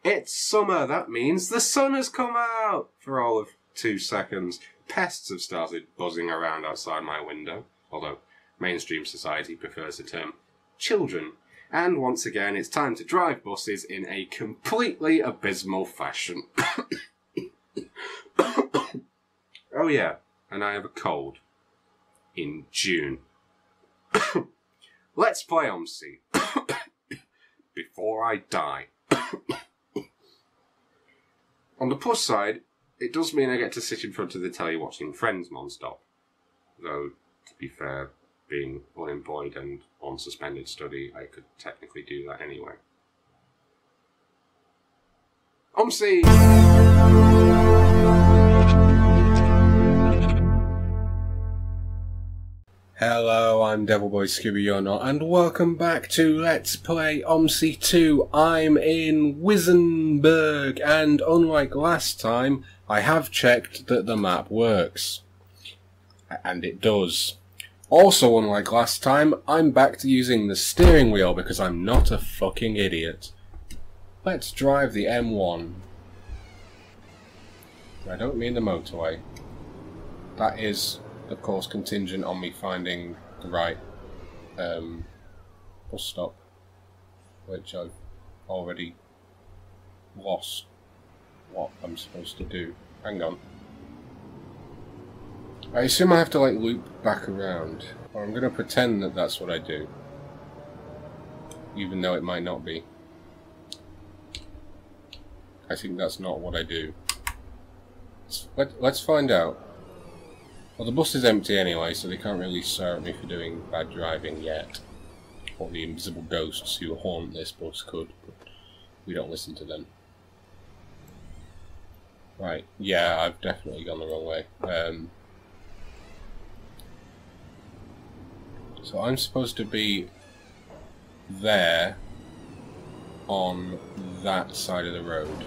It's summer, that means the sun has come out! For all of 2 seconds, pests have started buzzing around outside my window, although mainstream society prefers the term children. And once again, it's time to drive buses in a completely abysmal fashion. Oh yeah, and I have a cold. In June. Let's play OMSI. Before I die. On the plus side, it does mean I get to sit in front of the telly watching Friends non-stop. Though, to be fair, being unemployed and on suspended study, I could technically do that anyway. OMSI! Hello, I'm DevilboyScooby, you're not, and welcome back to Let's Play OMSI 2. I'm in Winsenburg, and unlike last time, I have checked that the map works. And it does. Also, unlike last time, I'm back to using the steering wheel because I'm not a fucking idiot. Let's drive the M1. I don't mean the motorway. That is, of course, contingent on me finding the right bus stop, which I've already lost what I'm supposed to do. Hang on. I assume I have to, like, loop back around, or I'm going to pretend that that's what I do, even though it might not be. I think that's not what I do. Let's find out. Well, the bus is empty anyway, so they can't really swear at me for doing bad driving yet. Or the invisible ghosts who haunt this bus could, but we don't listen to them. Right, yeah, I've definitely gone the wrong way. So I'm supposed to be there on that side of the road.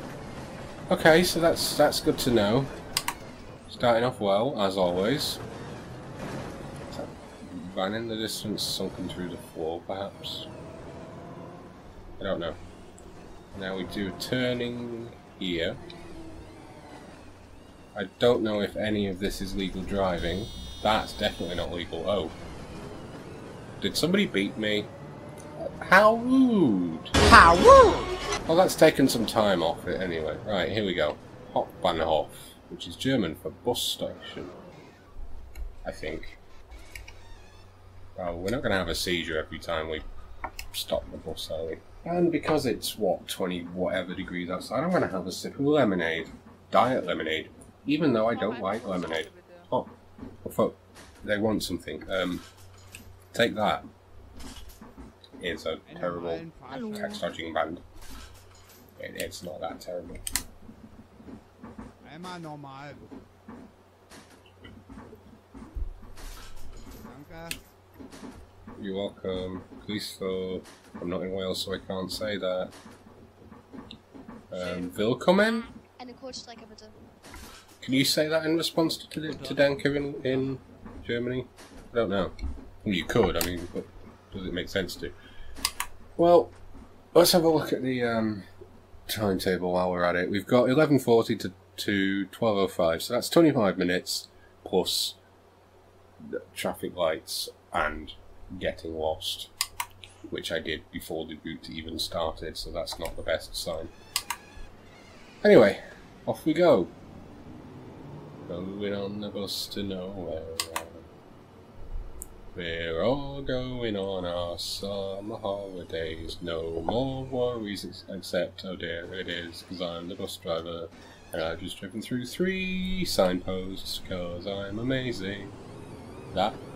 Okay, so that's good to know. Starting off well, as always. Van in the distance, sunken through the floor, perhaps? I don't know. Now we do turning here. I don't know if any of this is legal driving. That's definitely not legal. Oh. Did somebody beat me? How rude! How rude! Well, that's taken some time off it anyway. Right, here we go. Hauptbahnhof, which is German for bus station, I think. Oh, we're not going to have a seizure every time we stop the bus, are we? And because it's, what, 20 whatever degrees outside, I'm going to have a sip of lemonade. Diet lemonade. Even though I don't like lemonade. Oh, fuck. They want something. Take that. It's a terrible text dodging band. It's not that terrible. You're welcome. Please so. I'm not in Wales, so I can't say that. Willkommen? Can you say that in response to Danke in Germany? I don't know. Well, you could, I mean, but does it make sense to? Well, let's have a look at the timetable while we're at it. We've got 11:40 to 12:05, so that's 25 minutes plus traffic lights and getting lost, which I did before the route even started, so that's not the best sign. Anyway, off we go. Going on the bus to nowhere. We're all going on our summer holidays. No more worries except, oh dear, it is, because I'm the bus driver. And I've just driven through 3 signposts, because I'm amazing.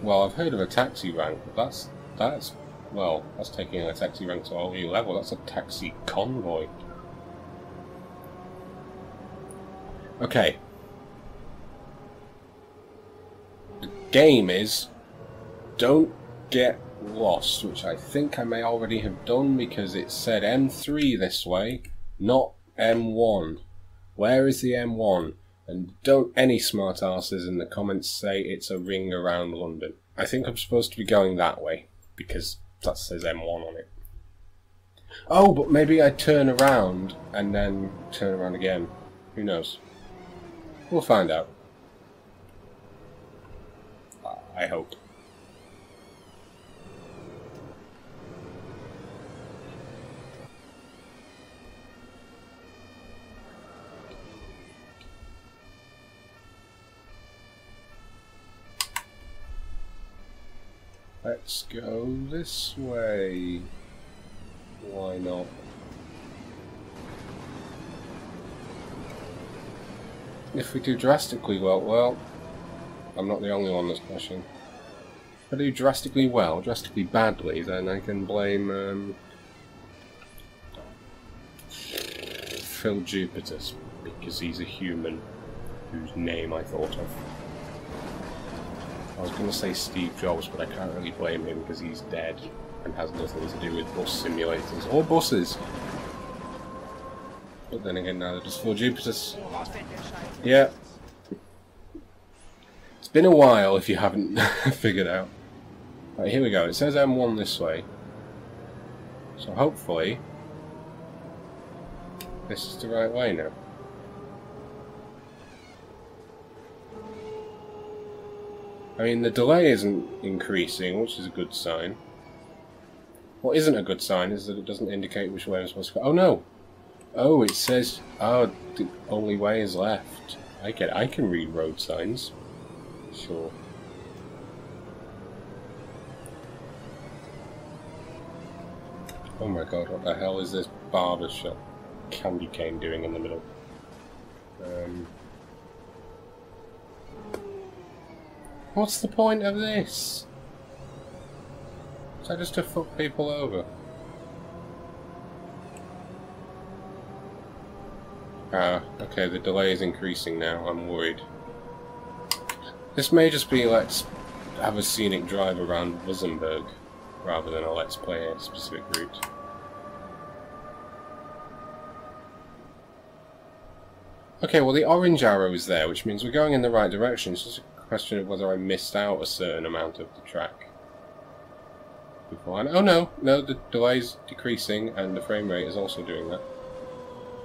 Well, I've heard of a taxi rank, but that's taking a taxi rank to a whole new level. That's a taxi convoy. Okay. The game is don't get lost, which I think I may already have done because it said M3 this way, not M1. Where is the M1? And don't any smart asses in the comments say it's a ring around London. I think I'm supposed to be going that way because that says M1 on it. Oh, but maybe I turn around and then turn around again. Who knows? We'll find out. I hope. Let's go this way. Why not? If we do drastically well, I'm not the only one that's crashing. If I do drastically well, drastically badly, then I can blame Phil Jupiter, because he's a human whose name I thought of. I was going to say Steve Jobs, but I can't really blame him because he's dead and has nothing to do with bus simulators or buses. But then again, neither does Phil Jupiter. Yeah. It's been a while if you haven't figured out. Right, here we go. It says M1 this way. So hopefully this is the right way now. I mean, the delay isn't increasing, which is a good sign. What isn't a good sign is that it doesn't indicate which way I'm supposed to go. Oh no! Oh, it says, oh, the only way is left. I can read road signs. Sure. Oh my god, what the hell is this barber shop candy cane doing in the middle? What's the point of this? Is that just to fuck people over? Ah, okay, the delay is increasing now, I'm worried. This may just be let's have a scenic drive around Winsenburg, rather than a let's play a specific route. Okay, well the orange arrow is there, which means we're going in the right direction. It's just a question of whether I missed out a certain amount of the track. Oh no, the delay's decreasing and the frame rate is also doing that.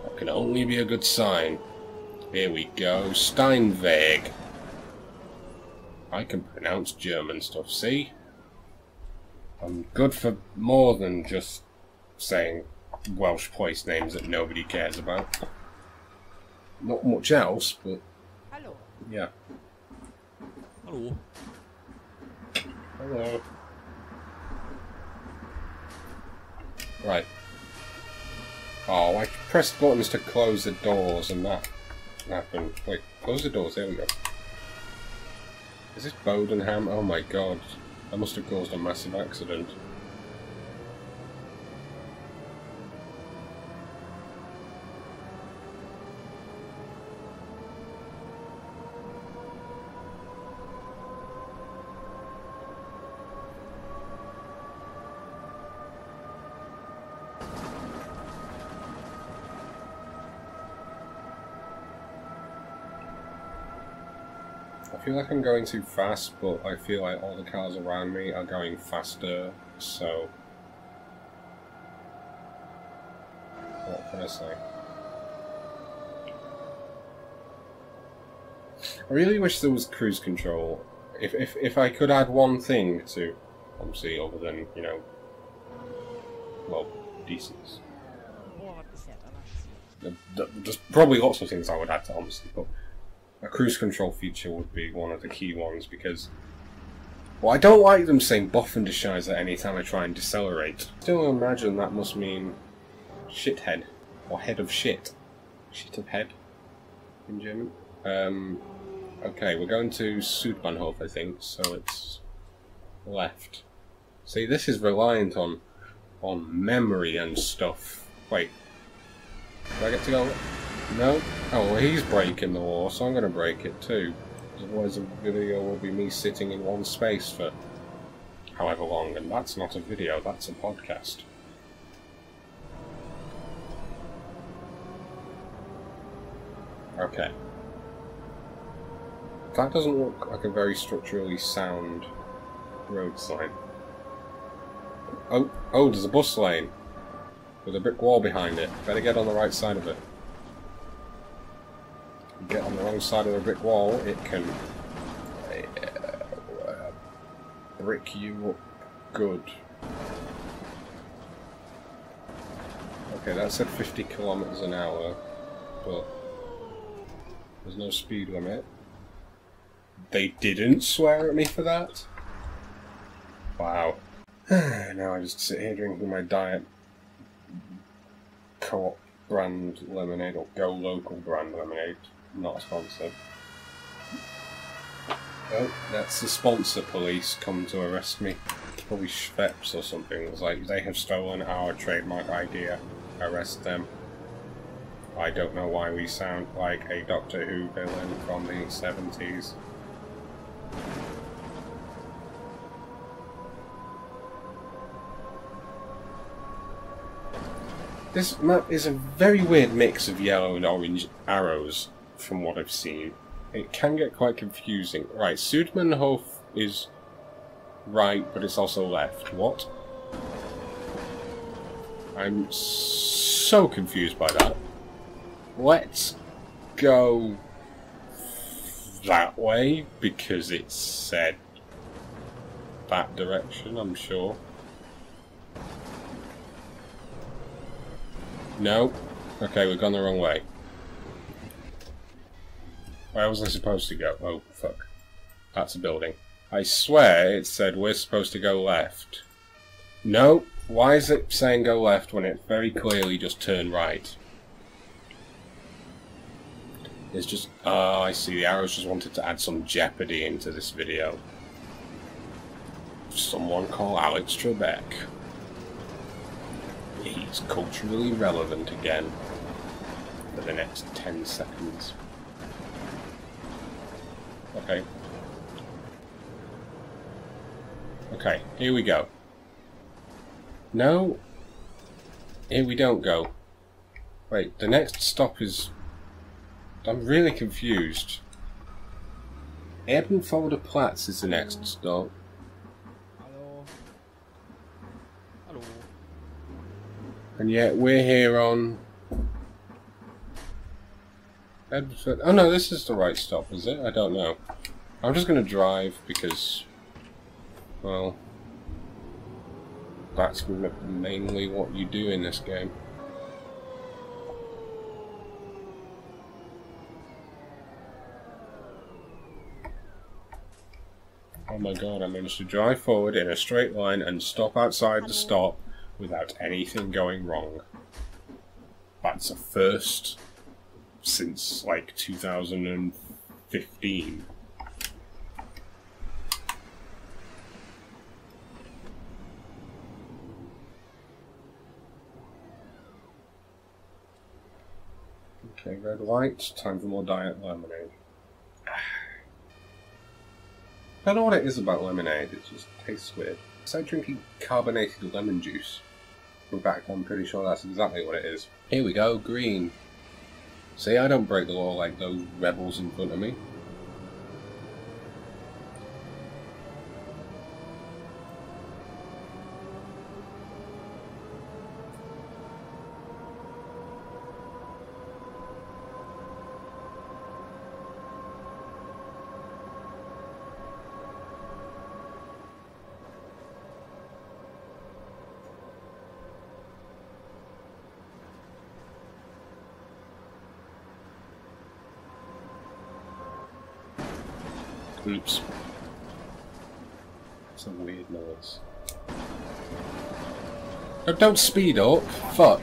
That can only be a good sign. Here we go, Steinweg. I can pronounce German stuff, see? I'm good for more than just saying Welsh place names that nobody cares about. Not much else, but Hello. Yeah. Hello. Hello. Right. Oh, I pressed buttons to close the doors and that happened. Wait, close the doors, there we go. Is this Bodenham? Oh my god. That must have caused a massive accident. I feel like I'm going too fast, but I feel like all the cars around me are going faster, so... what can I say? I really wish there was cruise control. If I could add one thing to OMSI other than, you know, well, decence. There's probably lots of things I would add to OMSI, but a cruise control feature would be one of the key ones because, well, I don't like them saying Boffendescheiße any time I try and decelerate. Still imagine that must mean shithead, or head of shit. Shit of head, in German. Okay, we're going to Südbahnhof, I think, so it's left. See, this is reliant on memory and stuff. Wait, do I get to go? No? Oh, well, he's breaking the law, so I'm going to break it too. Otherwise the video will be me sitting in one space for however long, and that's not a video, that's a podcast. Okay. That doesn't look like a very structurally sound road sign. Oh, there's a bus lane. with a brick wall behind it. Better get on the right side of it. You get on the wrong side of the brick wall, it can brick you up good. Okay, that said 50 kilometers an hour, but there's no speed limit. They didn't swear at me for that? Wow. Now I just sit here drinking my diet Co-op brand lemonade, or Go Local brand lemonade. Not a sponsor. Oh, that's the sponsor police come to arrest me. Probably Schweppes or something. It's like, they have stolen our trademark idea. Arrest them. I don't know why we sound like a Doctor Who villain from the 70s. This map is a very weird mix of yellow and orange arrows, from what I've seen. It can get quite confusing. Right, Südmannhof is right, but it's also left. What? I'm so confused by that. Let's go that way, because it said that direction, I'm sure. No? Okay, we've gone the wrong way. Where was I supposed to go? Oh, fuck. That's a building. I swear it said we're supposed to go left. No? Why is it saying go left when it very clearly just turned right? It's just... Oh, I see. The arrows just wanted to add some jeopardy into this video. Someone call Alex Trebek. He's culturally relevant again for the next 10 seconds. Okay. Okay, here we go. No. Here we don't go. Wait, the next stop is... I'm really confused. Ebenfolder Platz is the next stop. Hello. Hello. And yet we're here on... Oh no, this is the right stop, is it? I don't know. I'm just going to drive because... Well... That's mainly what you do in this game. Oh my god, I managed to drive forward in a straight line and stop outside the stop without anything going wrong. That's a first since, like, 2015. Okay, red light, time for more diet lemonade. I don't know what it is about lemonade, it just tastes weird. It's like drinking carbonated lemon juice. In fact, I'm pretty sure that's exactly what it is. Here we go, green. See, I don't break the law like those rebels in front of me. Oops. It's a weird noise. Oh, don't speed up! Fuck!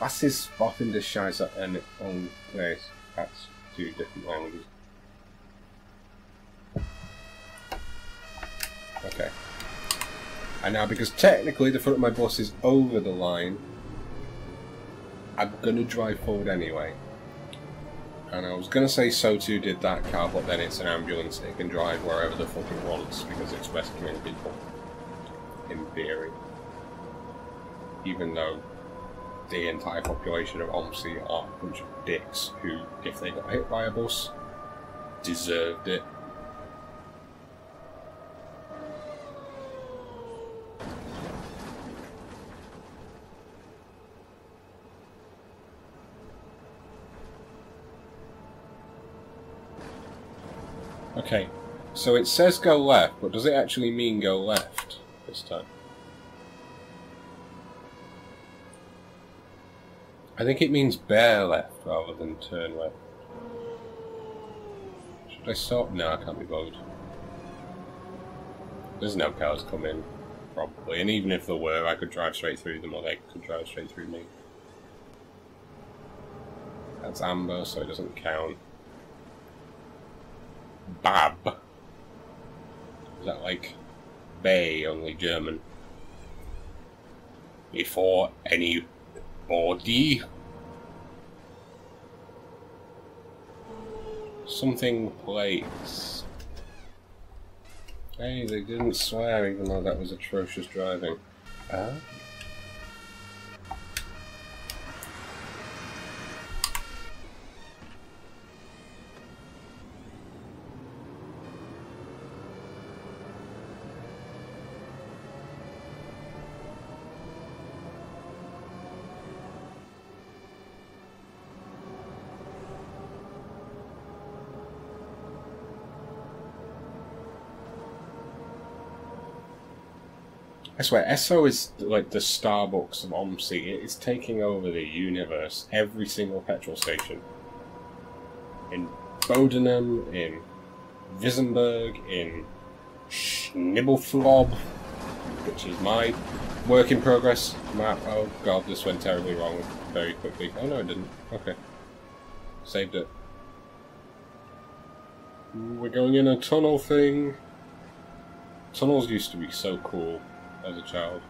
Was ist in der Scheiße and on place? That's two different languages. Okay. And now, because technically the front of my bus is over the line, I'm gonna drive forward anyway. And I was going to say So2 did that car, but then it's an ambulance. It can drive wherever the fuck it wants because it's rescuing people. In theory. Even though the entire population of OMSI are a bunch of dicks who, if they got hit by a bus, deserved it. Okay, so it says go left, but does it actually mean go left this time? I think it means bear left rather than turn left. Should I stop? No, I can't be bothered. There's no cars coming, probably, and even if there were, I could drive straight through them, or they could drive straight through me. That's amber, so it doesn't count. Bab. Is that like bay, only German? Before anybody. Something plates. Hey, they didn't swear even though that was atrocious driving. I swear, SO is like the Starbucks of OMSI. It's taking over the universe. Every single petrol station. In Bodenham, in Winsenburg, in Schnibbleflob, which is my work in progress map. Oh god, this went terribly wrong very quickly. Oh no, it didn't. Okay. Saved it. We're going in a tunnel thing. Tunnels used to be so cool as a child.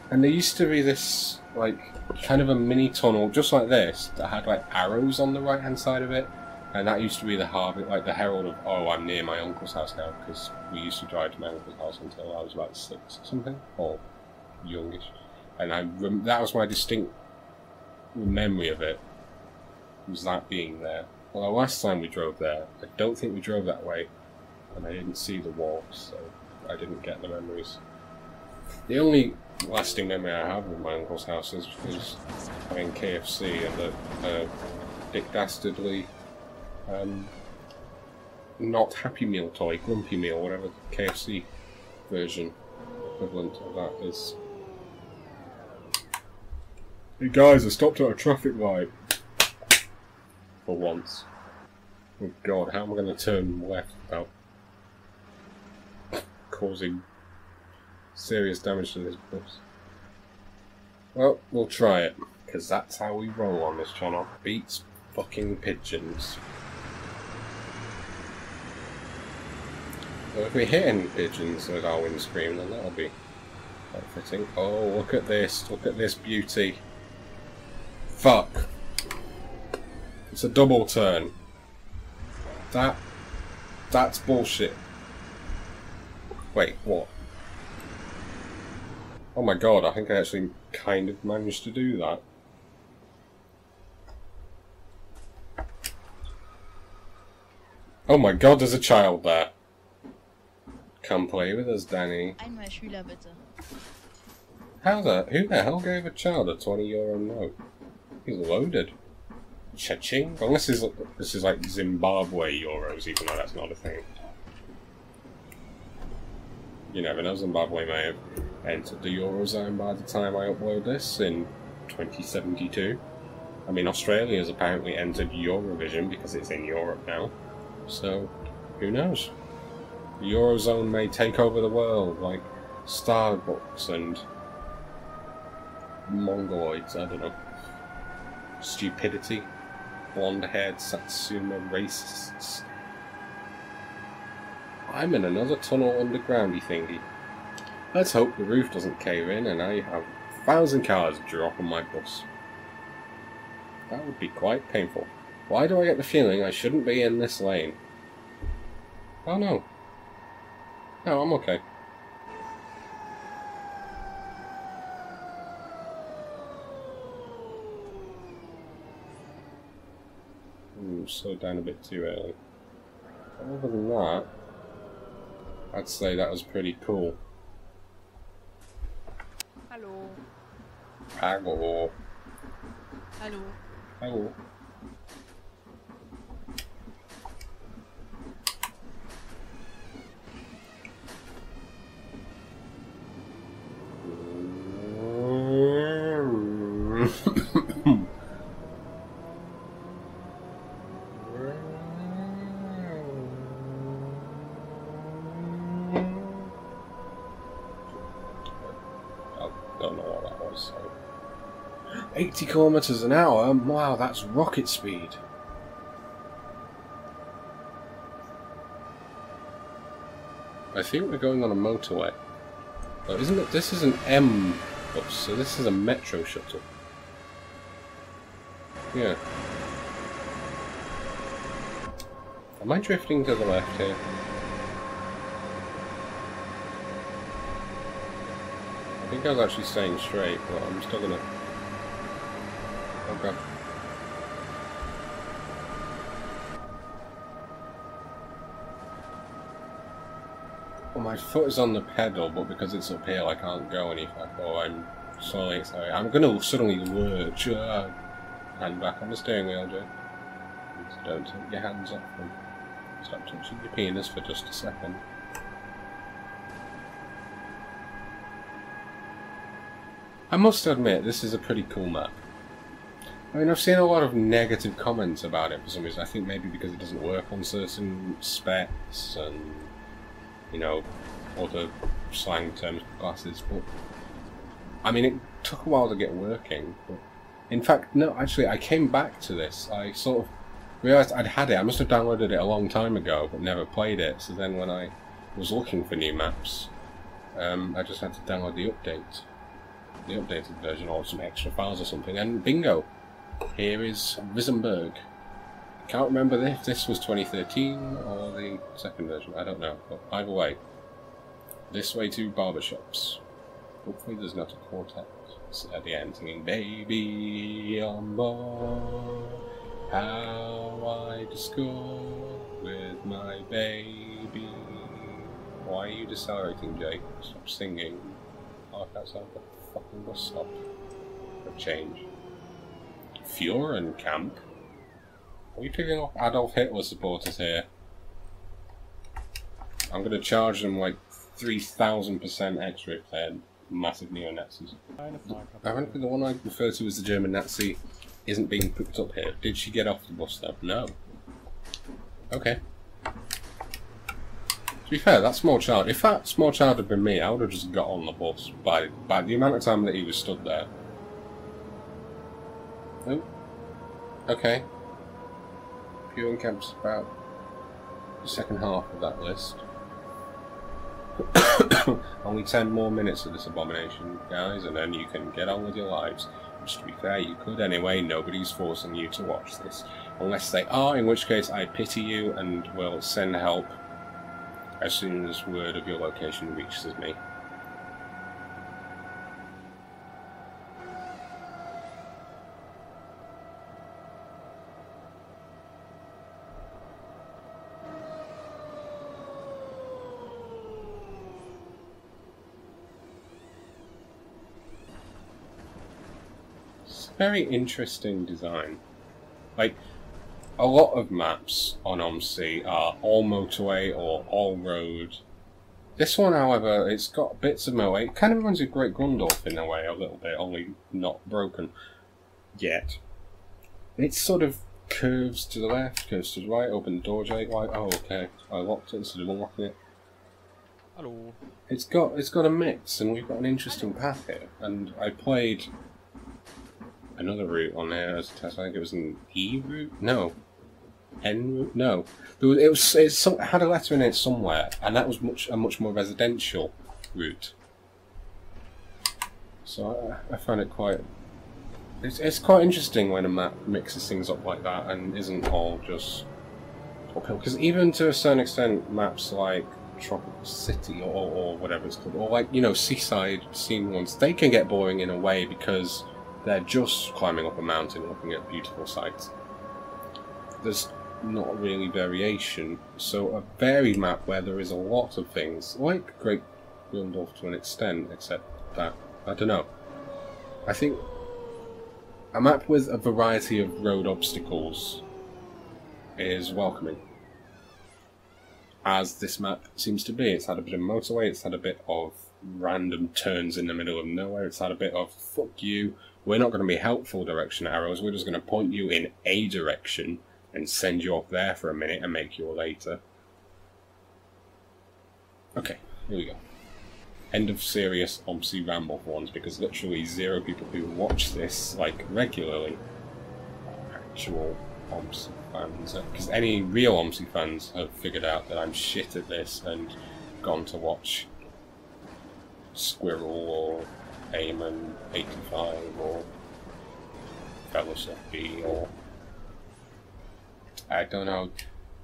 And there used to be this, like, kind of a mini tunnel, just like this, that had, like, arrows on the right-hand side of it. And that used to be the like the herald of, oh, I'm near my uncle's house now, because we used to drive to my uncle's house until I was about 6 or something, or youngish. And that was my distinct memory of it, was that being there. Well, the last time we drove there, I don't think we drove that way, and I didn't see the walks, so I didn't get the memories. The only lasting memory I have of my uncle's house is having KFC and the Dick Dastardly not Happy Meal toy, Grumpy Meal, whatever the KFC version equivalent of that is. Hey guys, I stopped at a traffic light. For once. Oh god, how am I going to turn left without causing serious damage to this bus? Well, we'll try it, because that's how we roll on this channel. Beats fucking pigeons. So if we hit any pigeons with our windscreen, then that'll be quite fitting. Oh, look at this beauty. Fuck. It's a double turn. That's bullshit. Wait, what? Oh my god, I think I actually kind of managed to do that. Oh my god, there's a child there. Come play with us, Danny. Einmal Schüler, bitte. Who the hell gave a child a €20 note? He's loaded. Cha-ching? Unless this is like Zimbabwe euros, even though that's not a thing. You never know, Zimbabwe may have entered the Eurozone by the time I upload this in 2072. I mean, Australia's apparently entered Eurovision because it's in Europe now. So, who knows? The Eurozone may take over the world, like Starbucks and Mongoloids, I don't know. Stupidity. Blonde-haired Satsuma racists. I'm in another tunnel undergroundy thingy. Let's hope the roof doesn't cave in and I have 1,000 cars drop on my bus. That would be quite painful. Why do I get the feeling I shouldn't be in this lane? Oh no. No, I'm okay. Slowed down a bit too early. Other than that, I'd say that was pretty cool. Hallo. Hello. Hallo. Hello. Don't know what that was. So. 80 kilometers an hour? Wow, that's rocket speed. I think we're going on a motorway. Oh, isn't it? This is an M bus, so this is a metro shuttle. Yeah. Am I drifting to the left here? I think I was actually staying straight, but I'm still gonna... Oh god. Well, my foot is on the pedal, but because it's uphill I can't go any faster. Oh, I'm slowly accelerating. I'm gonna suddenly lurch. Hand back on the steering wheel, Joe. Just don't take your hands off them. Stop touching your penis for just a second. I must admit, this is a pretty cool map. I mean, I've seen a lot of negative comments about it for some reason. I think maybe because it doesn't work on certain specs and, you know, other slang terms for classes, but I mean, it took a while to get working. But in fact, no, actually, I came back to this. I sort of realised I'd had it. I must have downloaded it a long time ago, but never played it. So then when I was looking for new maps, I just had to download the updated version or some extra files or something, and bingo! Here is Winsenburg. Can't remember if this was 2013 or the second version, I don't know, but either way, this way to barbershops. Hopefully there's not a quartet at the end singing "Baby on board, how I discover with my baby." Why are you decelerating, Jake? Stop singing. Park outside the fucking bus stop. For a change. Fuhren camp? Are we picking up Adolf Hitler supporters here? I'm gonna charge them like 3,000% extra if they're massive neo-Nazis. Ironically, the one I refer to as the German Nazi isn't being picked up here. Did she get off the bus though? No. Okay. To be fair, that small child, if that small child had been me, I would have just got on the bus by the amount of time that he was stood there. Oh. Okay. Fuhren camp's about the second half of that list. Only 10 more minutes of this abomination, guys, and then you can get on with your lives. Which, to be fair, you could anyway. Nobody's forcing you to watch this. Unless they are, in which case I pity you and will send help as soon as word of your location reaches me. It's a very interesting design. Like, a lot of maps on OMSI are all motorway or all road. This one, however, it's got bits of motorway. It kind of reminds me of Great Grundorf in a way, a little bit, only not broken yet. It sort of curves to the left, curves to the right, open the door, Jake. Like, oh, okay, I locked it instead of unlocking it. Hello. It's got a mix, and we've got an interesting path here. And I played another route on there as a test. I think it was an E route. No. N route? No. It had a letter in it somewhere, and that was a much more residential route. So I found it quite... It's quite interesting when a map mixes things up like that and isn't all just uphill. Because even to a certain extent, maps like Tropical City or whatever it's called, or like, you know, seaside scene ones, they can get boring in a way because they're just climbing up a mountain looking at beautiful sights. There's not really variation, so a varied map where there is a lot of things, like Great Grundorf to an extent, except that, I don't know. I think a map with a variety of road obstacles is welcoming. As this map seems to be. It's had a bit of motorway, it's had a bit of random turns in the middle of nowhere, it's had a bit of fuck you, we're not going to be helpful direction arrows, we're just going to point you in a direction and send you off there for a minute and make you later. Okay, here we go. End of serious OMSI ramble for once, because literally 0 people who watch this, like, regularly are actual OMSI fans. Because any real OMSI fans have figured out that I'm shit at this and gone to watch Squirrel or Eamon 85 or Fellowship B or... I don't know.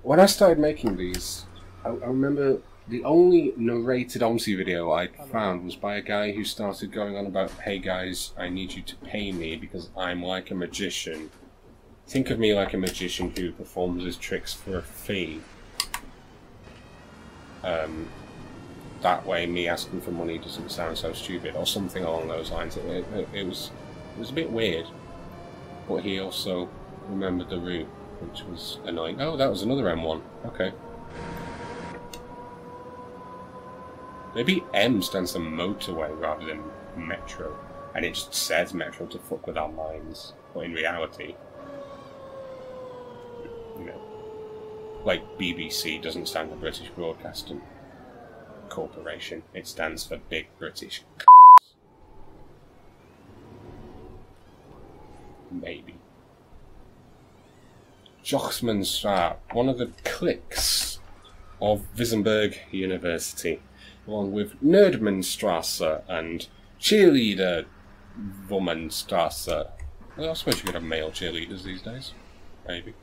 When I started making these, I remember the only narrated OMSI video I found was by a guy who started going on about, hey guys, I need you to pay me because I'm like a magician. Think of me like a magician who performs his tricks for a fee. That way me asking for money doesn't sound so stupid, or something along those lines. It was a bit weird, but he also remembered the route, which was annoying. Oh, that was another M1. Okay. Maybe M stands for motorway rather than metro, and it just says metro to fuck with our minds. But in reality, you know, like BBC doesn't stand for British Broadcasting Corporation. It stands for Big British Maybe. Jochsmanstraat, one of the cliques of Winsenburg University, along with Nerdmannstrasse and Cheerleader Womanstrasse. Well, I suppose you could have male cheerleaders these days. Maybe.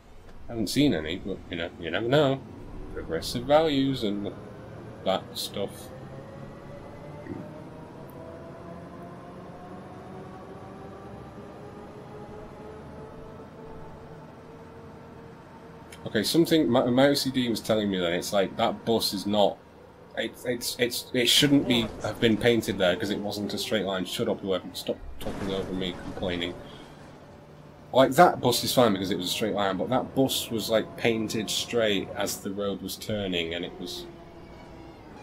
I haven't seen any, but you know, you never know. Progressive values and that stuff. Okay, something my OCD was telling me that it's like that bus is not. It shouldn't be have been painted there because it wasn't a straight line. Shut up, whoever! Stop talking over me, complaining. Like that bus is fine because it was a straight line, but that bus was like painted straight as the road was turning, and it was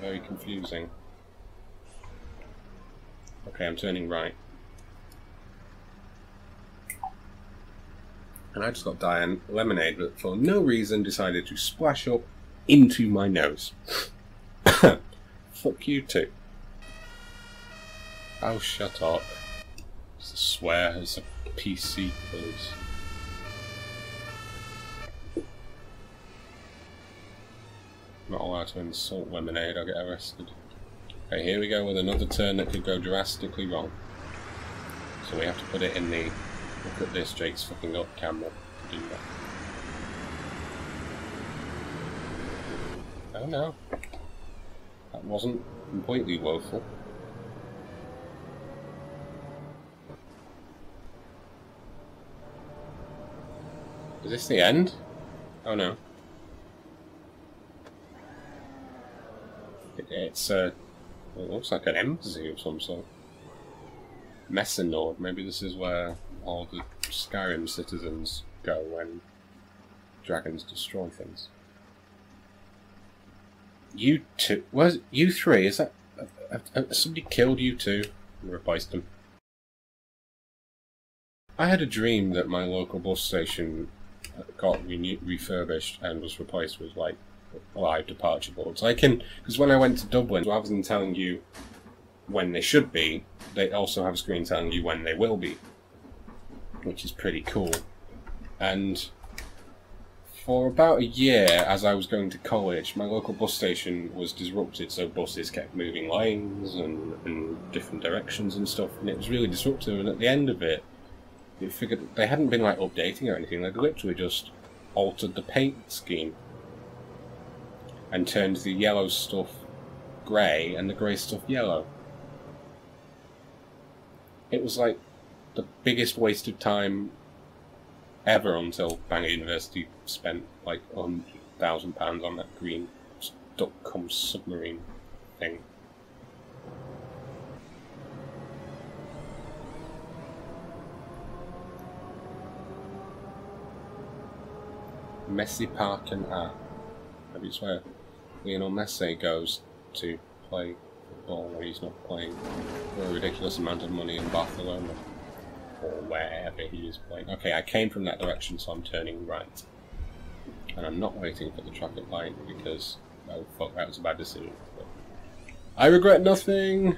very confusing. Okay, I'm turning right. And I just got Diane lemonade, but for no reason decided to splash up into my nose. Fuck you too. Oh, shut up. It's a swear, it's a PC, please. Not allowed to insult lemonade, I'll get arrested. Okay, here we go with another turn that could go drastically wrong. So we have to put it in the look at this, Jake's fucking up camera to do that. Oh no. That wasn't completely woeful. Is this the end? Oh no. It looks like an embassy of some sort. Messenord, maybe this is where all the Skyrim citizens go when dragons destroy things. You two? Was you three? Is that somebody killed you two and replaced them? I had a dream that my local bus station got refurbished and was replaced with like live departure boards. I can, because when I went to Dublin, rather than telling you when they should be, they also have a screen telling you when they will be, which is pretty cool. And for about a year, as I was going to college, my local bus station was disrupted, so buses kept moving lanes and different directions and stuff, and it was really disruptive. And at the end of it, you figured they hadn't been like updating or anything. They'd literally just altered the paint scheme and turned the yellow stuff grey and the grey stuff yellow. It was like the biggest waste of time ever until Bangor University spent like £100,000 on that green duck-cum submarine thing. Messi Park and Art. Maybe it's where Lionel Messi goes to play football when he's not playing for a ridiculous amount of money in Barcelona. or wherever he is pointing. Okay, I came from that direction, so I'm turning right. And I'm not waiting for the traffic light because, oh fuck, that was a bad decision. But I regret nothing!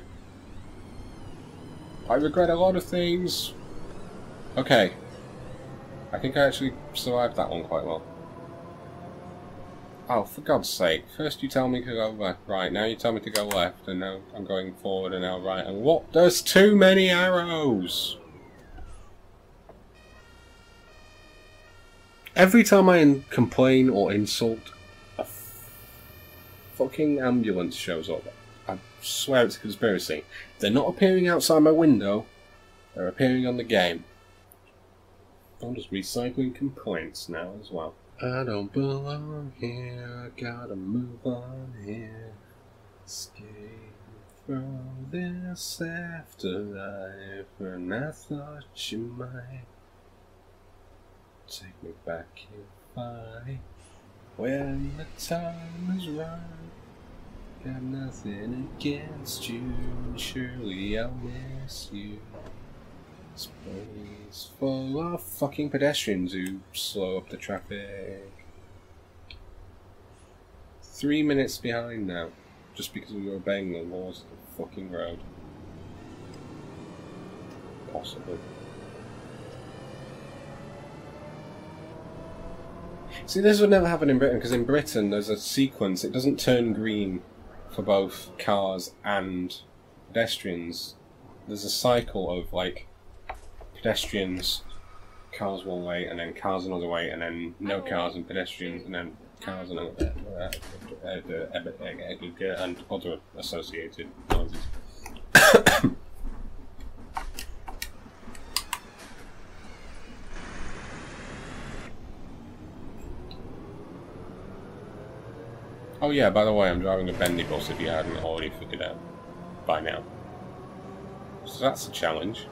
I regret a lot of things! Okay. I think I actually survived that one quite well. Oh, for God's sake. First you tell me to go left, right, now you tell me to go left, and now I'm going forward and now right, and what? There's too many arrows! Every time I complain or insult, a fucking ambulance shows up. I swear it's a conspiracy. They're not appearing outside my window, they're appearing on the game. I'm just recycling complaints now as well. I don't belong here, I gotta move on here. Escape from this afterlife, and I thought you might take me back if I, when the time is right. Got nothing against you, surely I'll miss you. This place full of fucking pedestrians who slow up the traffic. 3 minutes behind now, just because we were obeying the laws of the fucking road. Possibly. See, this would never happen in Britain, because in Britain there's a sequence, it doesn't turn green for both cars and pedestrians. There's a cycle of, like, pedestrians, cars one way, and then cars another way, and then no cars and pedestrians, and then cars another and other associated noises. Oh yeah, by the way, I'm driving a bendy bus if you hadn't already figured out by now. So that's a challenge.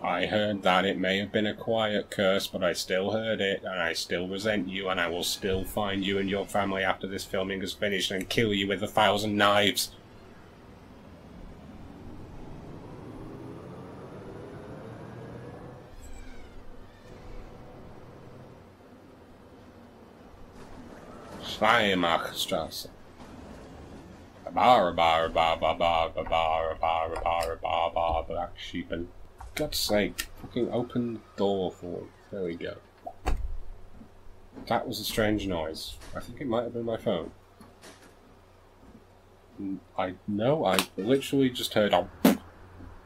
I heard that. It may have been a quiet curse, but I still heard it, and I still resent you, and I will still find you and your family after this filming is finished and kill you with 1,000 knives. Schleimachstraße. Black sheep and God's sake, fucking open the door for him. There we go. That was a strange noise. I think it might have been my phone. I literally just heard a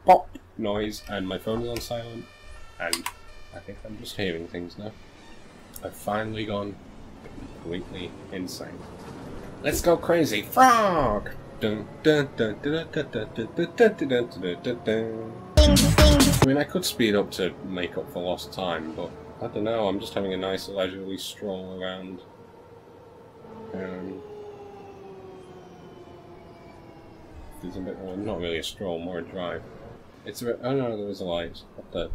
pop noise and my phone is on silent, and I think I'm just hearing things now. I've finally gone completely insane. Let's go crazy, frog! Dun, dun, dun, dun, dun, dun, dun, dun, dun, dun, dun, dun, dun. I mean, I could speed up to make up for lost time, but I don't know, I'm just having a nice leisurely stroll around. There's a bit more, not really a stroll, more a drive. It's a, oh no, there is a light. What the?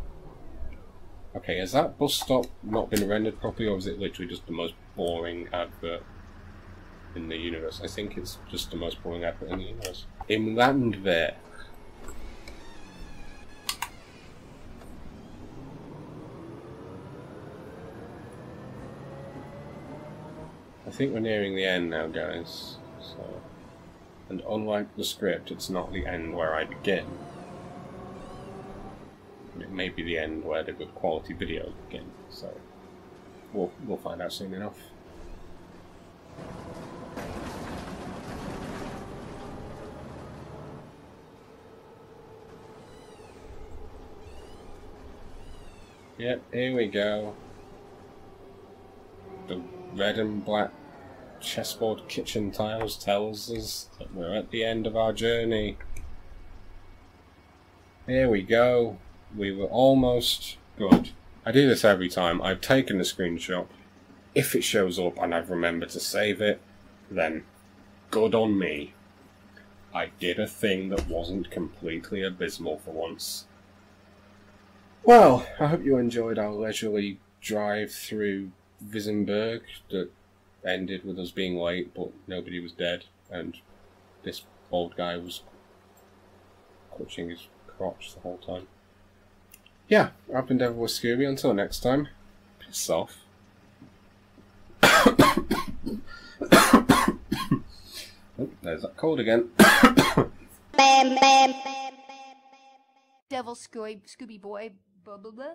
Okay, has that bus stop not been rendered properly, or is it literally just the most boring advert in the universe? I think it's just the most boring advert in the universe. Im Landwehr. I think we're nearing the end now, guys. So, and unlike the script, it's not the end where I begin. It may be the end where the good quality videos begin. So, we'll find out soon enough. Yep, here we go. The red and black chessboard kitchen tiles tells us that we're at the end of our journey. Here we go. We were almost good. I do this every time. I've taken a screenshot. If it shows up and I've remembered to save it, then good on me. I did a thing that wasn't completely abysmal for once. Well, I hope you enjoyed our leisurely drive through Winsenburg that ended with us being late, but nobody was dead, and this old guy was clutching his crotch the whole time. Yeah, I've been DevilboyScooby. Until next time, piss off. Oh, there's that cold again. Devil Scooby Boy, blah blah blah.